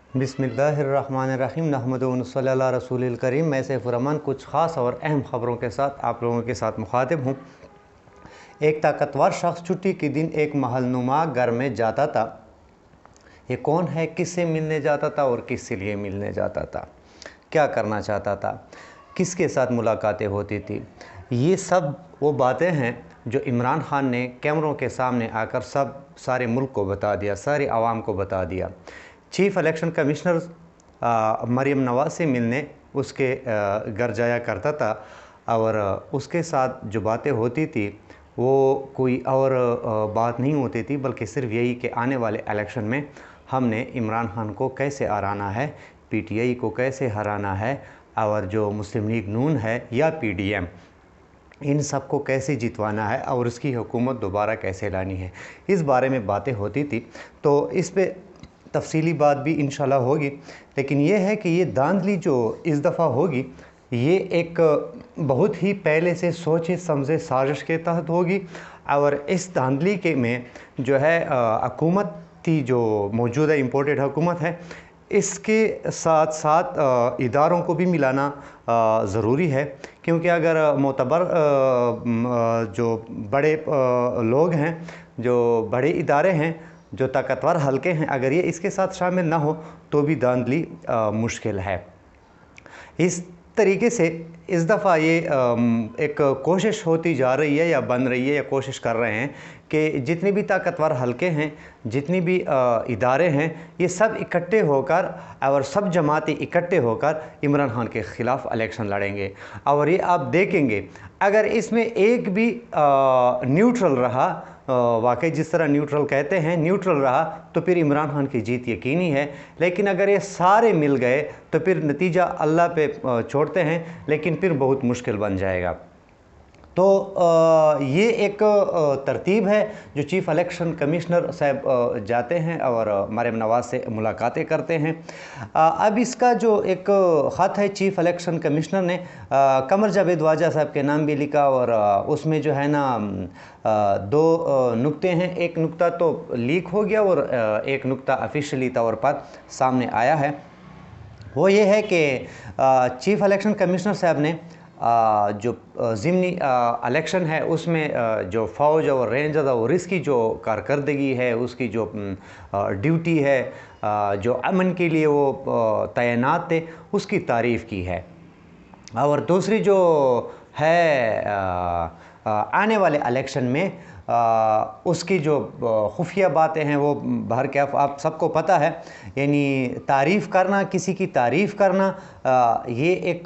बिस्मिल्लाहिर्रहमानिर्रहीम नहमदु व नसल्ली अला रसूलिल करीम। मैं सैफुर्रहमान कुछ ख़ास और अहम ख़बरों के साथ आप लोगों के साथ मुखातिब हूँ। एक ताकतवर शख्स छुट्टी के दिन एक महलनुमा घर में जाता था। ये कौन है, किससे मिलने जाता था और किस लिए मिलने जाता था, क्या करना चाहता था, किसके साथ मुलाकातें होती थी, ये सब वो बातें हैं जो इमरान खान ने कैमरों के सामने आकर सारे मुल्क को बता दिया, सारी आवाम को बता दिया। चीफ़ इलेक्शन कमिश्नर मरीम नवाज़ से मिलने उसके घर जाया करता था और उसके साथ जो बातें होती थी वो कोई और बात नहीं होती थी, बल्कि सिर्फ यही कि आने वाले इलेक्शन में हमने इमरान खान को कैसे हराना है, पीटीआई को कैसे हराना है और जो मुस्लिम लीग नून है या पीडीएम, इन सब को कैसे जितवाना है और उसकी हुकूमत दोबारा कैसे लानी है, इस बारे में बातें होती थी। तो इस पे तफसीली बात भी इंशाल्लाह होगी। लेकिन ये है कि ये धांधली जो इस दफ़ा होगी ये एक बहुत ही पहले से सोचे समझे साजिश के तहत होगी और इस धांधली के में जो है हुकूमती जो मौजूदा इम्पोर्टेड हुकूमत है इसके साथ साथ इदारों को भी मिलाना ज़रूरी है, क्योंकि अगर मोतबर जो बड़े लोग हैं, जो बड़े इदारे हैं, जो ताकतवर हलके हैं, अगर ये इसके साथ शामिल ना हो तो भी धांधली मुश्किल है। इस तरीके से इस दफ़ा ये एक कोशिश होती जा रही है या बन रही है या कोशिश कर रहे हैं कि जितनी भी ताकतवर हलके हैं, जितनी भी इदारे हैं, ये सब इकट्ठे होकर और सब जमातें इकट्ठे होकर इमरान खान के ख़िलाफ़ इलेक्शन लड़ेंगे। और ये आप देखेंगे अगर इसमें एक भी न्यूट्रल रहा, वाकई जिस तरह न्यूट्रल कहते हैं, न्यूट्रल रहा तो फिर इमरान खान की जीत यकीनी है। लेकिन अगर ये सारे मिल गए तो फिर नतीजा अल्लाह पे छोड़ते हैं, लेकिन फिर बहुत मुश्किल बन जाएगा। तो ये एक तरतीब है जो चीफ़ इलेक्शन कमिश्नर साहब जाते हैं और मरीम नवाज़ से मुलाकातें करते हैं। अब इसका जो एक ख़त है चीफ़ इलेक्शन कमिश्नर ने कमर जावेद वाजा साहब के नाम भी लिखा और उसमें जो है ना दो नुक्ते हैं। एक नुक्ता तो लीक हो गया और एक नुक्ता ऑफिशियली तौर पर सामने आया है। वो ये है कि चीफ़ इलेक्शन कमिश्नर साहब ने जो ज़िमनी इलेक्शन है उसमें जो फ़ौज और रेंजर्स और इसकी जो कारकर्दगी है, उसकी जो ड्यूटी है, जो अमन के लिए वो तैनात थे, उसकी तारीफ़ की है। और दूसरी जो है आने वाले इलेक्शन में उसकी जो खुफिया बातें हैं वो बाहर के आप सबको पता है। यानी तारीफ़ करना, किसी की तारीफ़ करना, ये एक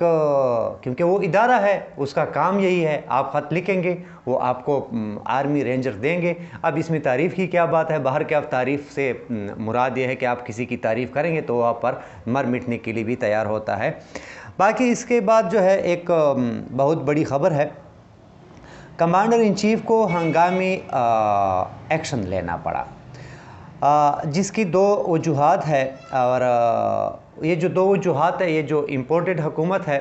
क्योंकि वो इदारा है, उसका काम यही है। आप ख़त लिखेंगे, वो आपको आर्मी रेंजर देंगे। अब इसमें तारीफ़ की क्या बात है? बाहर के आप तारीफ़ से मुराद ये है कि आप किसी की तारीफ़ करेंगे तो वो आप पर मर मिटने के लिए भी तैयार होता है। बाकी इसके बाद जो है एक बहुत बड़ी ख़बर है, कमांडर इन चीफ़ को हंगामी एक्शन लेना पड़ा, जिसकी दो वजूहात है। और ये जो दो वजूहात है, ये जो इम्पोर्टेड हुकूमत है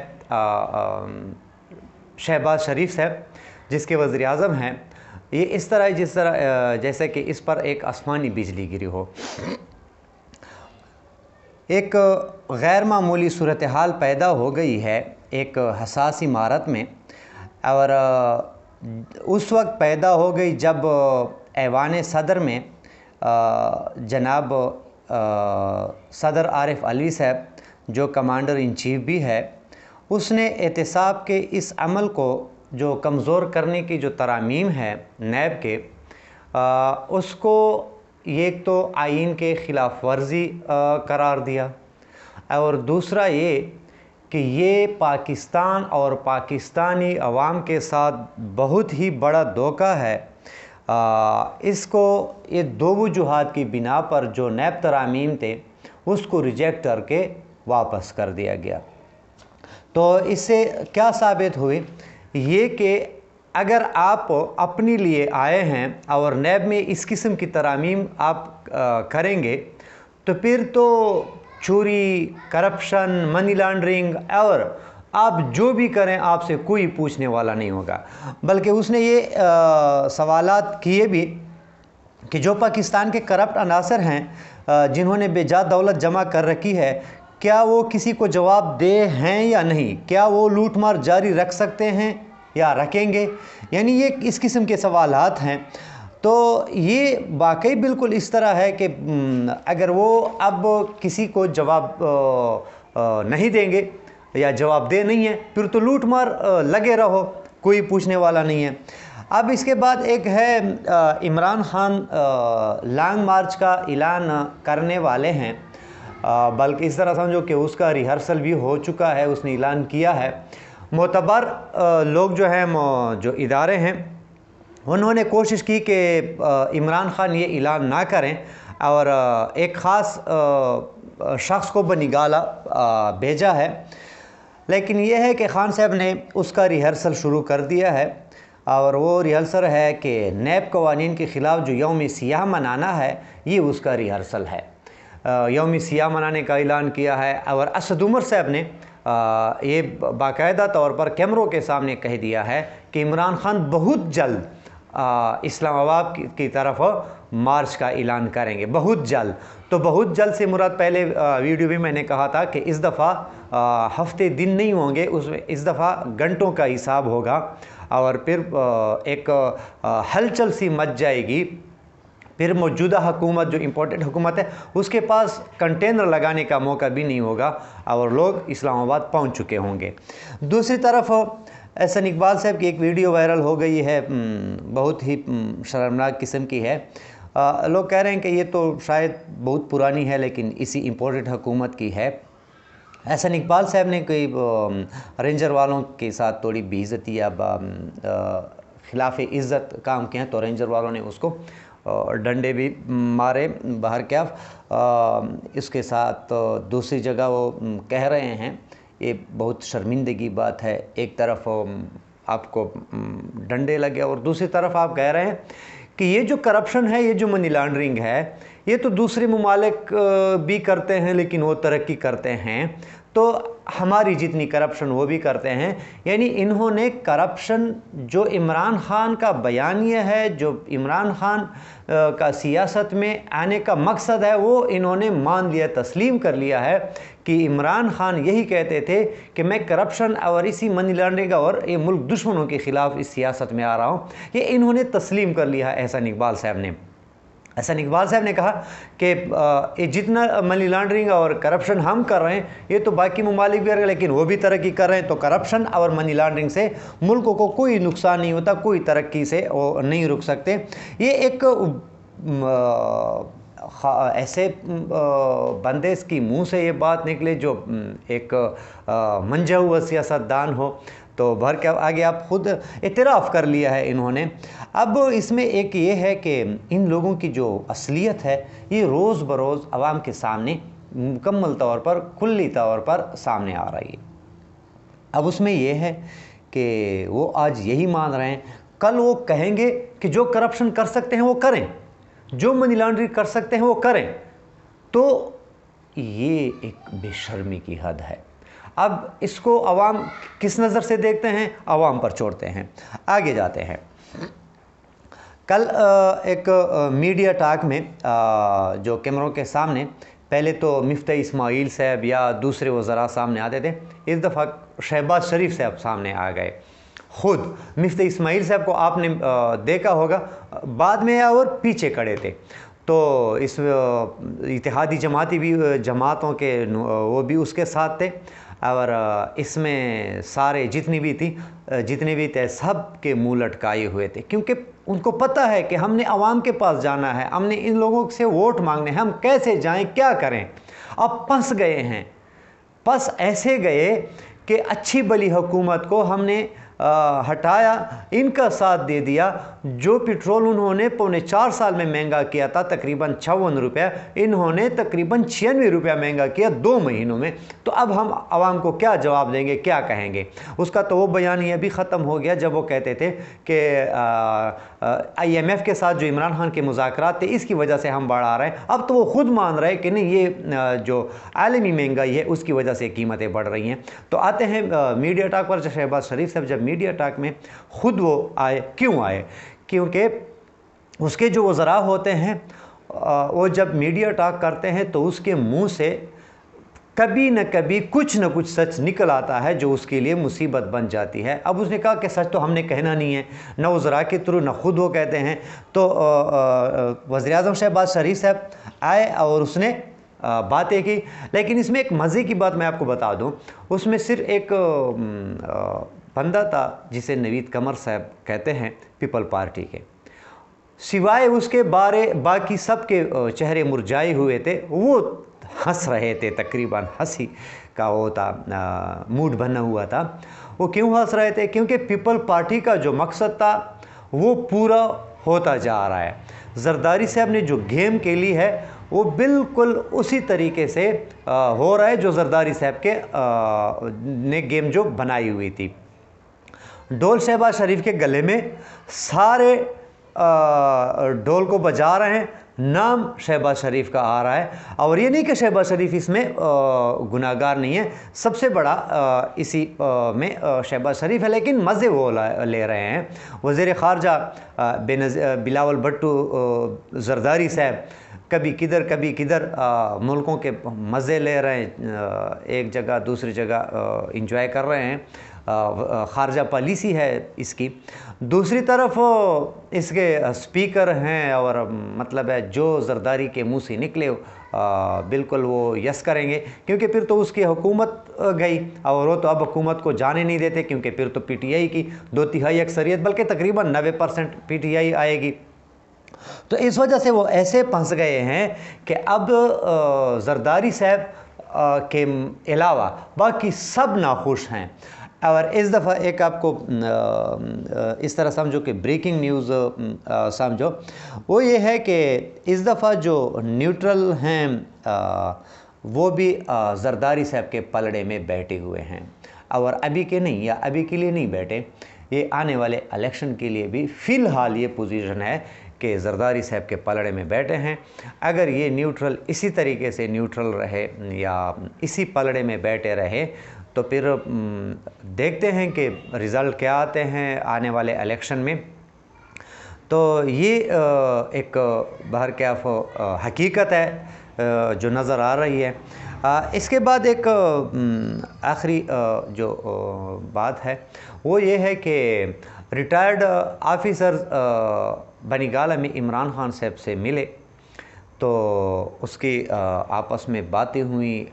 शहबाज शरीफ साहब जिसके वज़ीर आज़म हैं, ये इस तरह जिस तरह जैसे कि इस पर एक आसमानी बिजली गिरी हो। एक गैर मामूली सूरत हाल पैदा हो गई है एक हसास इमारत में, और उस वक्त पैदा हो गई जब ऐवान सदर में जनाब सदर आरिफ अलवी साहब जो कमांडर इन चीफ़ भी है, उसने एहतसाब के इस अमल को जो कमज़ोर करने की जो तरामीम है नैब के, उसको एक तो आइन के ख़िलाफ़ वर्जी करार दिया, और दूसरा ये कि ये पाकिस्तान और पाकिस्तानी अवाम के साथ बहुत ही बड़ा धोखा है। इसको ये दो वजूहात की बिना पर जो नैब तरामीम थे उसको रिजेक्ट करके वापस कर दिया गया। तो इससे क्या साबित हुई? ये कि अगर आप अपने लिए आए हैं और नैब में इस किस्म की तरामीम आप करेंगे तो फिर तो चोरी, करप्शन, मनी लॉन्ड्रिंग और आप जो भी करें आपसे कोई पूछने वाला नहीं होगा। बल्कि उसने ये सवालात किए भी कि जो पाकिस्तान के करप्ट अनासर हैं जिन्होंने बेजा दौलत जमा कर रखी है, क्या वो किसी को जवाब दे हैं या नहीं, क्या वो लूट मार जारी रख सकते हैं या रखेंगे। यानी ये इस किस्म के सवालात हैं। तो ये वाकई बिल्कुल इस तरह है कि अगर वो अब किसी को जवाब नहीं देंगे या जवाब दे नहीं है, फिर तो लूट मार लगे रहो, कोई पूछने वाला नहीं है। अब इसके बाद एक है इमरान खान लॉन्ग मार्च का ऐलान करने वाले हैं, बल्कि इस तरह समझो कि उसका रिहर्सल भी हो चुका है, उसने ऐलान किया है। मोतबर लोग जो हैं, जो इदारे हैं, उन्होंने कोशिश की कि इमरान खान ये ऐलान ना करें और एक ख़ास शख्स को बनिगाला भेजा है। लेकिन यह है कि खान साहब ने उसका रिहर्सल शुरू कर दिया है और वो रिहर्सल है कि नैब कवानीन के ख़िलाफ़ जो यौम सियाह मनाना है, ये उसका रिहर्सल है। यौम सियाह मनाने का ऐलान किया है और असद उमर साहब ने ये बाकायदा तौर पर कैमरों के सामने कह दिया है कि इमरान खान बहुत जल्द इस्लामाबाद की तरफ मार्च का ऐलान करेंगे, बहुत जल्द। तो बहुत जल्द से मुराद, पहले वीडियो भी मैंने कहा था कि इस दफ़ा हफ्ते दिन नहीं होंगे, उसमें इस दफ़ा घंटों का हिसाब होगा और फिर एक हलचल सी मच जाएगी। फिर मौजूदा हुकूमत, जो इम्पोर्टेड हुकूमत है, उसके पास कंटेनर लगाने का मौका भी नहीं होगा और लोग इस्लामाबाद पहुंच चुके होंगे। दूसरी तरफ एहसन इकबाल साहब की एक वीडियो वायरल हो गई है, बहुत ही शर्मनाक किस्म की है। लोग कह रहे हैं कि ये तो शायद बहुत पुरानी है, लेकिन इसी इम्पोर्टेड हुकूमत की है। एहसन इकबाल साहब ने कोई रेंजर वालों के साथ थोड़ी बेइज्जती या खिलाफ इज़्ज़त काम किया, तो रेंजर वालों ने उसको डंडे भी मारे बाहर क्या। इसके साथ दूसरी जगह वो कह रहे हैं, ये बहुत शर्मिंदगी बात है, एक तरफ आपको डंडे लगे और दूसरी तरफ आप कह रहे हैं कि ये जो करप्शन है, ये जो मनी लॉन्ड्रिंग है, ये तो दूसरे ममालिक भी करते हैं लेकिन वो तरक्की करते हैं, तो हमारी जितनी करप्शन वो भी करते हैं। यानी इन्होंने करप्शन, जो इमरान खान का बयानिया है, जो इमरान खान का सियासत में आने का मकसद है, वो इन्होंने मान लिया, तस्लीम कर लिया है कि इमरान खान यही कहते थे कि मैं करप्शन और इसी मनी लॉन्ड्रिंग और ये मुल्क दुश्मनों के ख़िलाफ़ इस सियासत में आ रहा हूँ। ये इन्होंने तस्लीम कर लिया है एहसन इकबाल साहब ने। एहसन इकबाल साहब ने कहा कि ये जितना मनी लॉन्ड्रिंग और करप्शन हम कर रहे हैं, ये तो बाकी ममालिक भी कर रहे हैं, लेकिन वो भी तरक्की कर रहे हैं। तो करप्शन और मनी लॉन्ड्रिंग से मुल्कों को कोई नुकसान नहीं होता, कोई तरक्की से वो नहीं रुक सकते। ये एक ऐसे बंदे की मुंह से ये बात निकले जो एक मंझा हुआ सियासतदान हो, तो भर के आगे आप खुद इतराफ़ कर लिया है इन्होंने। अब इसमें एक ये है कि इन लोगों की जो असलियत है, ये रोज़ बरोज़ आवाम के सामने मुकम्मल तौर पर, खुली तौर पर सामने आ रही है। अब उसमें यह है कि वो आज यही मान रहे हैं, कल वो कहेंगे कि जो करप्शन कर सकते हैं वो करें, जो मनी लॉन्ड्रिंग कर सकते हैं वो करें। तो ये एक बेशर्मी की हद है। अब इसको अवाम किस नज़र से देखते हैं, अवाम पर छोड़ते हैं। आगे जाते हैं। कल एक मीडिया टॉक में जो कैमरों के सामने, पहले तो मिफ्ता इस्माइल साहब या दूसरे वज़रा सामने आते थे, इस दफ़ा शहबाज शरीफ साहब सामने आ गए। ख़ुद मिफ्ता इस्माइल साहब को आपने देखा होगा, बाद में और पीछे खड़े थे। तो इस इत्तेहादी जमाती भी जमातों के वो भी उसके साथ थे और इसमें सारे जितने भी थे सब के मुँह लटकाए हुए थे, क्योंकि उनको पता है कि हमने आवाम के पास जाना है, हमने इन लोगों से वोट मांगने हैं, हम कैसे जाएं, क्या करें। अब फंस गए हैं, बस ऐसे गए कि अच्छी भली हुकूमत को हमने हटाया, इनका साथ दे दिया। जो पेट्रोल उन्होंने 4.25 साल में महंगा किया था तकरीबन 56 रुपये, इन्होंने तकरीबन 96 रुपया महंगा किया 2 महीनों में। तो अब हम आवाम को क्या जवाब देंगे, क्या कहेंगे। उसका तो वो बयान ये भी ख़त्म हो गया जब वो कहते थे कि IMF के साथ जो इमरान खान के मुज़ाकरात थे, इसकी वजह से हम बढ़ा रहे हैं। अब तो वो ख़ुद मान रहे हैं कि नहीं, ये जो आलमी महंगाई है उसकी वजह से कीमतें बढ़ रही हैं। तो आते हैं मीडिया टॉक पर। शहबाज शरीफ साहब जब मीडिया टॉक में ख़ुद वो आए, क्यों आए? क्योंकि اس کے جو وزراء ہوتے ہیں وہ جب میڈیا ٹاک کرتے ہیں تو اس کے منہ سے کبھی نہ کبھی کچھ نہ کچھ سچ نکل آتا ہے جو اس کے لیے مصیبت بن جاتی ہے۔ اب اس نے کہا کہ سچ تو ہم نے کہنا نہیں ہے، نہ وزراء کے تھرو نہ خود وہ کہتے ہیں۔ تو وزیر اعظم شہباز شریف صاحب آئے اور اس نے باتیں کی، لیکن اس میں ایک مزے کی بات میں آپ کو بتا دوں، اس میں صرف ایک بندہ تھا جسے نوید قمر صاحب کہتے ہیں پیپل پارٹی کے، سوائے اس کے باقی سب کے چہرے مرجھائے ہوئے تھے، وہ ہنس رہے تھے، تقریباً ہنسی کا وہ تھا، موڈ بنا ہوا تھا۔ وہ کیوں ہنس رہے تھے؟ کیونکہ پیپل پارٹی کا جو مقصد تھا وہ پورا ہوتا جا رہا ہے۔ زرداری صاحب نے جو گیم کھیلی ہے وہ بالکل اسی طریقے سے ہو رہا ہے جو زرداری صاحب کے نے گیم جو بنائی ہوئی تھی۔ ڈول شہباز شریف کے گلے میں، سارے ڈول کو بجا رہے ہیں، نام شہباز شریف کا آ رہا ہے، اور یہ نہیں کہ شہباز شریف اس میں گناہ گار نہیں ہے، سب سے بڑا اسی میں شہباز شریف ہے، لیکن مزے وہ لے رہے ہیں۔ وزیر خارجہ بلاول بھٹو زرداری صاحب کبھی کدھر ملکوں کے مزے لے رہے ہیں، ایک جگہ دوسری جگہ انجوائے کر رہے ہیں، خارجہ پالیسی ہے اس کی۔ دوسری طرف اس کے اسپیکر ہیں، اور مطلب ہے جو زرداری کے منہ سے نکلے بالکل وہ یس کریں گے، کیونکہ پھر تو اس کی حکومت گئی، اور وہ تو اب حکومت کو جانے نہیں دیتے، کیونکہ پھر تو پی ٹی آئی کی 2/3 اکثریت، بلکہ تقریباً 90% پی ٹی آئی آئے گی۔ تو اس وجہ سے وہ ایسے پھنس گئے ہیں کہ اب زرداری صاحب کے علاوہ باقی سب ناخوش ہیں۔ اور اس دفعہ ایک آپ کو اس طرح سمجھو کہ بریکنگ نیوز سمجھو، وہ یہ ہے کہ اس دفعہ جو نیوٹرل ہیں وہ بھی زرداری صاحب کے پلڑے میں بیٹھے ہوئے ہیں، اور ابھی کے نہیں، یا ابھی کے لیے نہیں بیٹھے، یہ آنے والے الیکشن کے لیے بھی فی الحال یہ پوزیشن ہے کہ زرداری صاحب کے پلڑے میں بیٹھے ہیں۔ اگر یہ نیوٹرل اسی طریقے سے نیوٹرل رہے یا اسی پلڑے میں بیٹھے رہے تو پھر دیکھتے ہیں کہ رزلٹ کیا آتے ہیں آنے والے الیکشن میں۔ تو یہ ایک بہرکیف حقیقت ہے جو نظر آ رہی ہے۔ اس کے بعد ایک آخری جو بات ہے وہ یہ ہے کہ ریٹائرڈ آفیسر بنی گالہ میں عمران خان صاحب سے ملے، تو اس کی آپس میں باتیں ہوئیں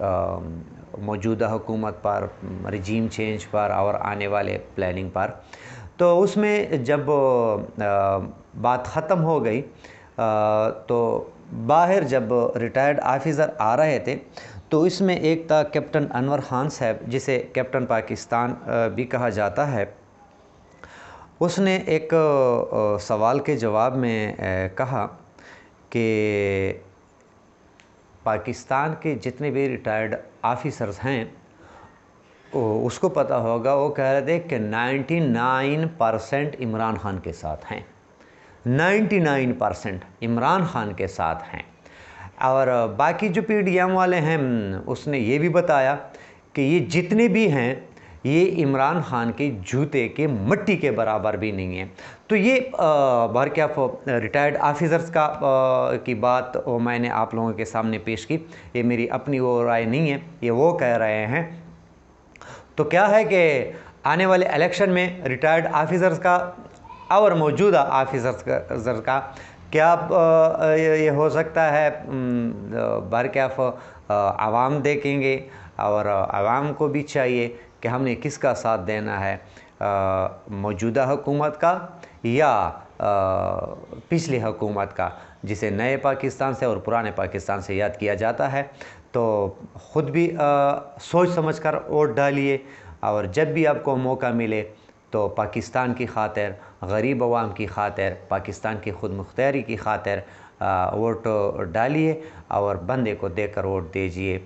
موجودہ حکومت پر، رجیم چینج پر، اور آنے والے پلاننگ پر۔ تو اس میں جب بات ختم ہو گئی تو باہر جب ریٹائرڈ آفیسر آ رہے تھے تو اس میں ایک تھا کیپٹن انور خان صاحب، جسے کیپٹن پاکستان بھی کہا جاتا ہے۔ اس نے ایک سوال کے جواب میں کہا کہ پاکستان کے جتنے بھی ریٹائرڈ آفیسرز ہیں اس کو پتہ ہوگا، وہ کہہ رہے تھے کہ 99% عمران خان کے ساتھ ہیں، 99% عمران خان کے ساتھ ہیں۔ اور باقی جو پی ڈی ایم والے ہیں اس نے یہ بھی بتایا کہ یہ جتنے بھی ہیں یہ عمران خان کے جوتے کے مٹی کے برابر بھی نہیں ہیں۔ تو یہ بہرکیف ریٹائرڈ آفیسرز کی بات میں نے آپ لوگوں کے سامنے پیش کی، یہ میری اپنی وہ رائے نہیں ہے، یہ وہ کہہ رہے ہیں۔ تو کیا ہے کہ آنے والے الیکشن میں ریٹائرڈ آفیسرز کا اور موجودہ آفیسرز کا کیا یہ ہو سکتا ہے، بہرکیف عوام دیکھیں گے، اور عوام کو بھی چاہیے کہ ہم نے کس کا ساتھ دینا ہے، موجودہ حکومت کا یا پچھلی حکومت کا، جسے نئے پاکستان سے اور پرانے پاکستان سے یاد کیا جاتا ہے۔ تو خود بھی سوچ سمجھ کر ووٹ ڈالیے، اور جب بھی آپ کو موقع ملے تو پاکستان کی خاطر، غریب عوام کی خاطر، پاکستان کی خود مختاری کی خاطر ووٹ ڈالیے، اور بندے کو دیکھ کر ووٹ دیجیے۔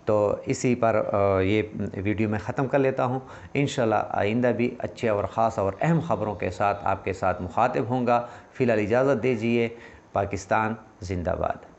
تو اسی پر یہ ویڈیو میں ختم کر لیتا ہوں۔ انشاءاللہ آئندہ بھی اچھے اور خاص اور اہم خبروں کے ساتھ آپ کے ساتھ مخاطب ہوں گا۔ فی الحال اجازت دیجیے۔ پاکستان زندہ باد۔